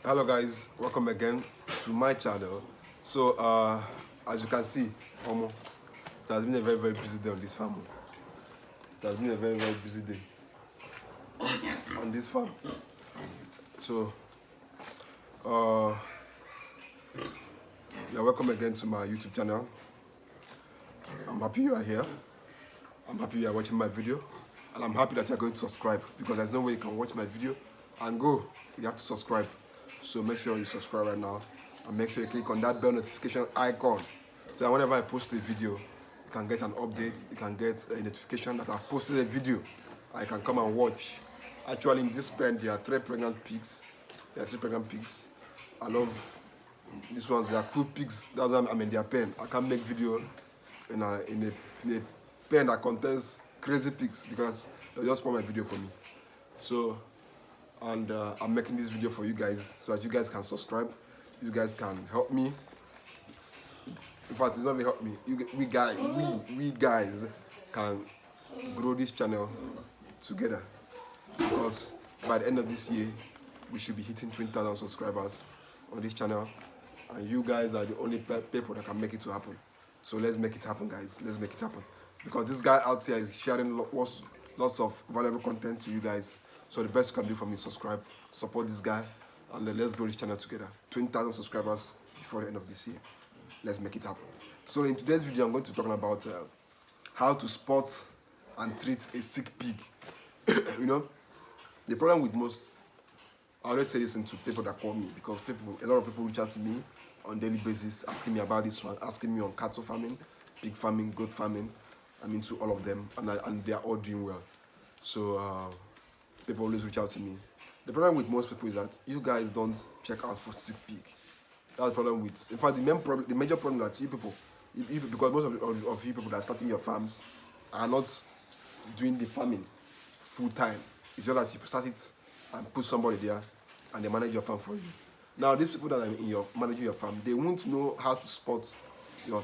Hello guys, welcome again to my channel. So as you can see, Omo, it has been a very busy day on this farm. It has been a very busy day on this farm. So you're welcome again to my YouTube channel. I'm happy you are here. I'm happy you are watching my video, and I'm happy that you're going to subscribe, because there's no way you can watch my video and go. You have to subscribe. So make sure you subscribe right now, and make sure you click on that bell notification icon, so that whenever I post a video, you can get an update, you can get a notification that I've posted a video, and you can come and watch. Actually, in this pen, there are 3 pregnant pigs. I love these ones. They are cool pigs. That's why I'm in their pen. I can't make video in a pen that contains crazy pigs, because they'll just spoil my video for me. So, and I'm making this video for you guys so that you guys can subscribe. You guys can help me. In fact, it's not really help me. We guys can grow this channel together, because by the end of this year, we should be hitting 20,000 subscribers on this channel, and you guys are the only people that can make it to happen. So let's make it happen, guys. Let's make it happen, because this guy out here is sharing lots of valuable content to you guys. So the best you can do for me is subscribe, support this guy, and then let's grow this channel together. 20,000 subscribers before the end of this year. Let's make it happen. So in today's video, I'm going to be talking about how to spot and treat a sick pig. You know, the problem with most, I always say this to people that call me, because a lot of people reach out to me on daily basis asking me about this one, asking me on cattle farming, pig farming, goat farming. I'm into all of them, and they are all doing well. So people always reach out to me. The problem with most people is that you guys don't check out for sick pig. That's the problem with. In fact, the major problem that you people, because most of you people that are starting your farms are not doing the farming full time. It's just that you start it and put somebody there, and they manage your farm for you. Now, these people that are managing your farm, they won't know how to spot your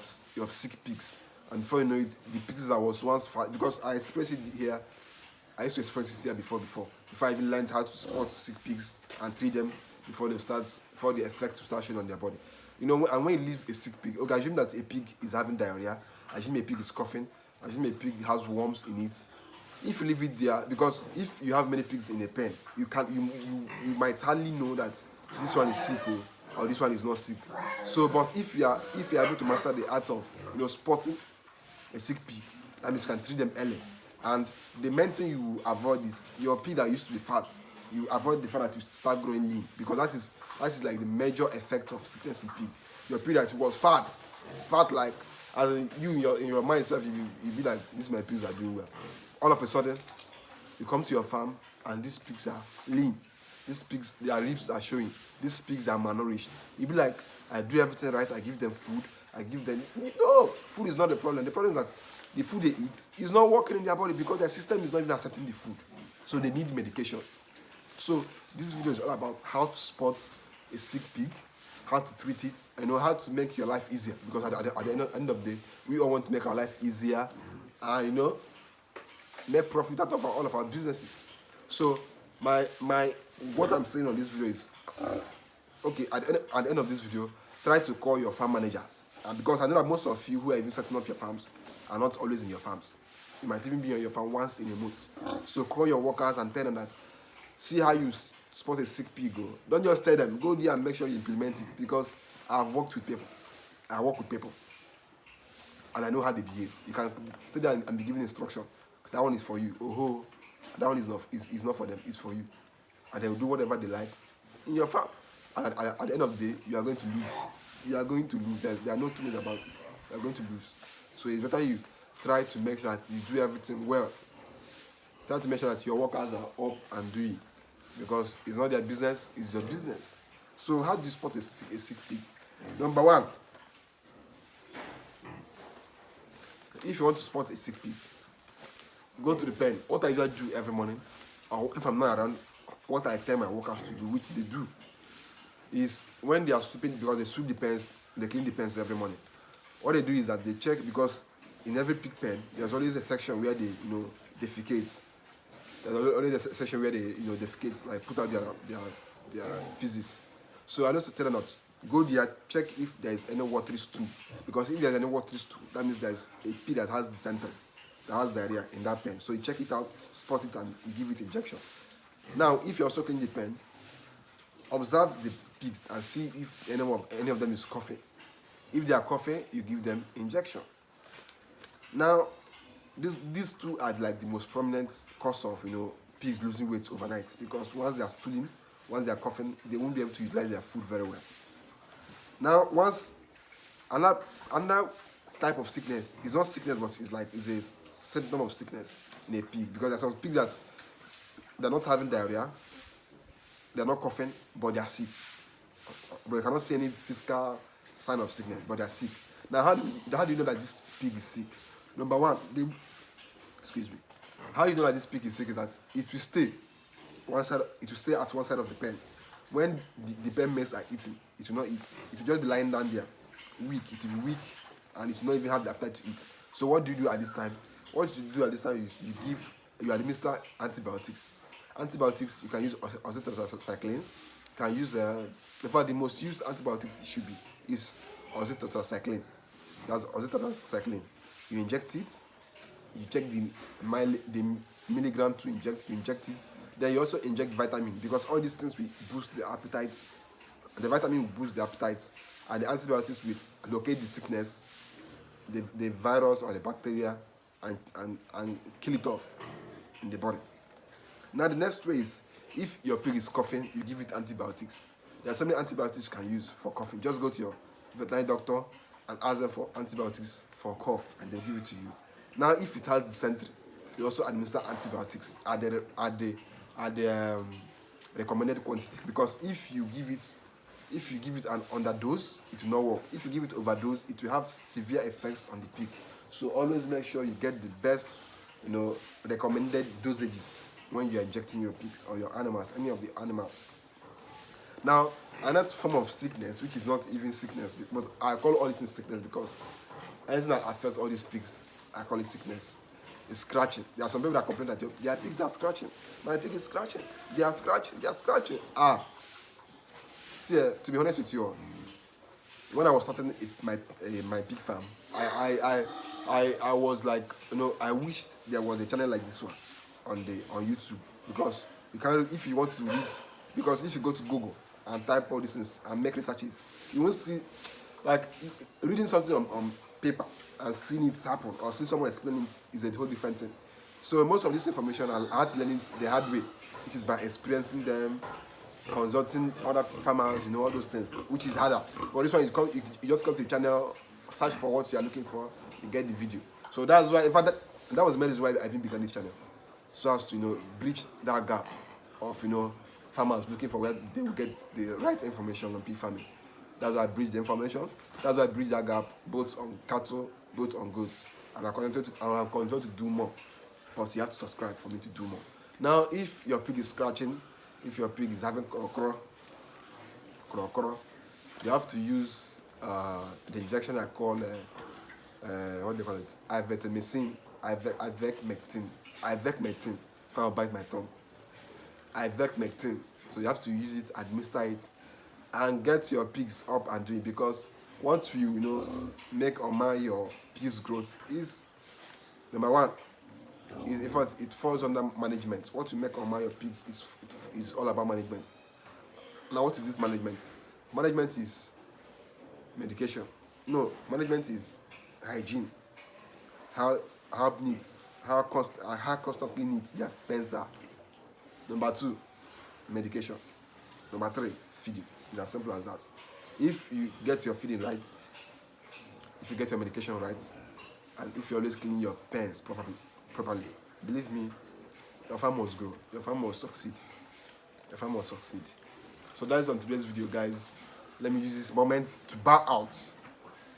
sick pigs. And before you know it, the pigs that was once fat, because I expressed it here. I used to experience this here before I even learned how to spot sick pigs and treat them before the effects start showing on their body. You know, and when you leave a sick pig, okay, assume that a pig is having diarrhea, assume a pig is coughing, assume a pig has worms in it. If you leave it there, because if you have many pigs in a pen, you might hardly know that this one is sick or this one is not sick. So, but if you are able to master the art of spotting a sick pig, that means you can treat them early. And the main thing you avoid is your pig that used to be fat. You avoid the fact that you start growing lean, because that is like the major effect of sickness in pig. Your pig that was fat like, as you in your mind self, you be like, these my pigs are doing well. All of a sudden, you come to your farm and these pigs are lean. These pigs, their ribs are showing. These pigs are malnourished. You be like, I do everything right. I give them food. No, food is not the problem. The problem is that the food they eat is not working in their body, because their system is not even accepting the food. So they need medication. So this video is all about how to spot a sick pig, how to treat it, and how to make your life easier. Because at the end of the day, we all want to make our life easier, and make profit out of all of our businesses. So what I'm saying on this video is, okay, at the end of this video, try to call your farm managers, because I know that most of you who are even setting up your farms are not always in your farms. You might even be on your farm once in a month. So call your workers and tell them that, see how you spot a sick pig. Don't just tell them, go there and make sure you implement it, because I've worked with people. I work with people, and I know how they behave. You can stay there and be given instruction. That one is for you. Oh, that one is not for them. It's for you, and they will do whatever they like in your farm. And at the end of the day, you are going to lose. You are going to lose. There are no two ways about it. You are going to lose. So it's better you try to make sure that you do everything well. Try to make sure that your workers are up and doing, because it's not their business, it's your business. So how do you spot a sick pig? Number one, if you want to spot a sick pig, go to the pen. What I usually do every morning, or if I'm not around, what I tell my workers to do, which they do, is when they are sweeping, because they sweep the pens, they clean the pens every morning. What they do is that they check, because in every pig pen, there's always a section where they defecate. There's always a section where they defecate, like put out their feces. So I just tell them not, go there, check if there is any watery stool. Because if there's any watery stool, that means there's a pig that has dysentery, that has diarrhea in that pen. So you check it out, spot it, and you give it injection. Now, if you're also cleaning the pen, observe the pigs and see if any of them is coughing. If they are coughing, you give them injection. Now, these two are like the most prominent cause of pigs losing weight overnight, because once they are stooling, once they are coughing, they won't be able to utilize their food very well. Now, once another type of sickness, it's not sickness, but it's a symptom of sickness in a pig, because there's some pigs that they're not having diarrhea, they're not coughing, but they're sick. But you cannot see any physical sign of sickness, but they're sick. Now, how do you know that this pig is sick? Number one, how you know that this pig is sick is that it will stay at one side of the pen. When the pen mates are eating, it will not eat. It will just be lying down there, weak. It will be weak, and it will not even have the appetite to eat. So what do you do at this time? What you do at this time is you administer antibiotics. Antibiotics, you can use oxytetracycline. You can use, in fact, the most used antibiotics is oxytetracycline. That's oxytetracycline. You inject it. You check the milligram to inject. You inject it. Then you also inject vitamin, because all these things will boost the appetite. The vitamin will boost the appetite, and the antibiotics will locate the sickness, the virus or the bacteria, and kill it off in the body. Now the next way is, if your pig is coughing, you give it antibiotics. There are so many antibiotics you can use for coughing. Just go to your veterinary doctor and ask them for antibiotics for cough, and they'll give it to you. Now, if it has dysentery, you also administer antibiotics at the recommended quantity, because if you give it an underdose, it will not work. If you give it overdose, it will have severe effects on the pig. So always make sure you get the best recommended dosages when you're injecting your pigs or your animals, any of the animals. Now, another form of sickness, which is not even sickness, but I call all this sickness because anything that affects all these pigs, I call it sickness. It's scratching. There are some people that complain that their pigs are scratching. My pig is scratching. They are scratching. See, to be honest with you, when I was starting my pig farm, I was like, I wished there was a channel like this one on YouTube, because you can, if you want to read, because if you go to Google and type all these things and make researches, you won't see, like, reading something on paper and seeing it happen or seeing someone explain it is a whole different thing. So most of this information I had to learn it the hard way, which is by experiencing them, consulting other farmers, all those things, which is harder. But this one, you just come to the channel, search for what you are looking for, you get the video. So that's why, in fact, that was the main reason why I even began this channel, so as to bridge that gap of farmers looking for where they will get the right information on pig farming. That's why I bridge the information. That's why I bridge that gap, both on cattle, both on goats. And I'm continuing to do more. But you have to subscribe for me to do more. Now, if your pig is scratching, if your pig is having crocro, you have to use the injection I call, what do you call it? Ivermectin. Ivermectin. If I'll bite my tongue. Ivermectin. So you have to use it, administer it, and get your pigs up and doing, because once you make or mar your pig's growth is number one. In fact, it falls under management. What you make or mar your pig is all about management. Now, what is this management? Management is medication. No, management is hygiene. How neat, how constantly neat their pens are. Number two, medication. Number three, feeding. It's as simple as that. If you get your feeding right, if you get your medication right, and if you always clean your pens properly, believe me, your farm must grow. Your farm must succeed. Your farm must succeed. So that is on today's video, guys. Let me use this moment to bow out.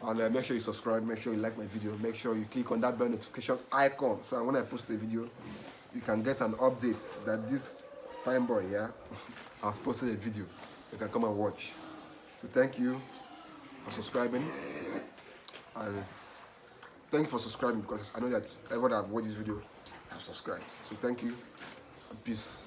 And make sure you subscribe, make sure you like my video, make sure you click on that bell notification icon, so that when I post a video, you can get an update that this fine boy here has posted a video. You can come and watch. So thank you for subscribing, and thank you for subscribing, because I know that everyone that have watched this video have subscribed. So thank you, and peace.